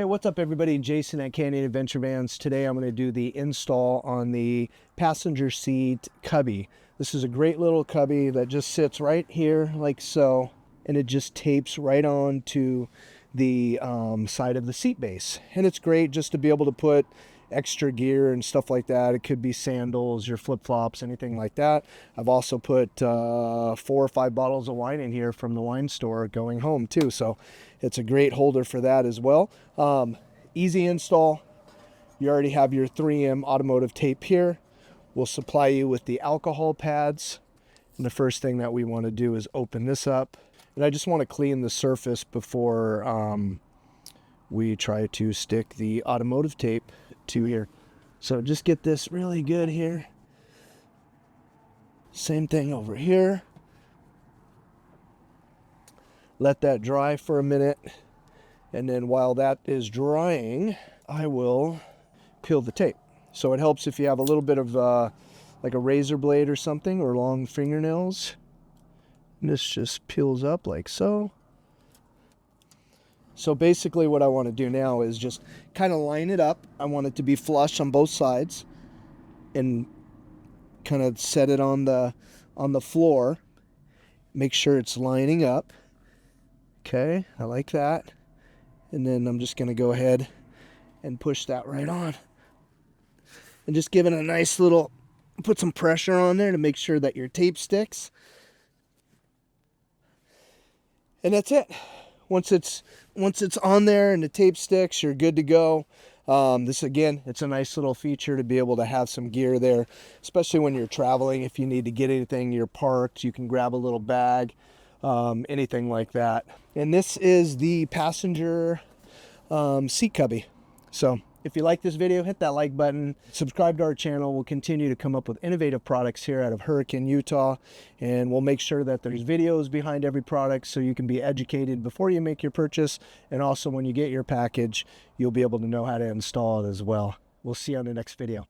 Hey, what's up everybody? Jason at Canyon Adventure Vans. Today I'm going to do the install on the passenger seat cubby. This is a great little cubby that just sits right here like so, and it just tapes right on to the side of the seat base. And it's great just to be able to put extra gear and stuff like that. It could be sandals, your flip-flops, anything like that. I've also put 4 or 5 bottles of wine in here from the wine store going home too, so it's a great holder for that as well. Easy install. You already have your 3M automotive tape here. We'll supply you with the alcohol pads, and the first thing that we want to do is open this up, and I just want to clean the surface before we try to stick the automotive tape to here. So just get this really good here. Same thing over here. Let that dry for a minute, and then while that is drying, I will peel the tape. So it helps if you have a little bit of like a razor blade or something, or long fingernails. And this just peels up like so. So basically what I want to do now is just kind of line it up. I want it to be flush on both sides, and kind of set it on the floor. Make sure it's lining up. Okay, I like that. And then I'm just going to go ahead and push that right on. And just give it a nice little, put some pressure on there to make sure that your tape sticks. And that's it. Once it's on there and the tape sticks, you're good to go. This, again, it's a nice little feature to be able to have some gear there, especially when you're traveling. If you need to get anything, you're parked, you can grab a little bag, anything like that. And this is the passenger seat cubby. So if you like this video, hit that like button, subscribe to our channel. We'll continue to come up with innovative products here out of Hurricane, Utah, and we'll make sure that there's videos behind every product so you can be educated before you make your purchase, and also when you get your package, you'll be able to know how to install it as well. We'll see you on the next video.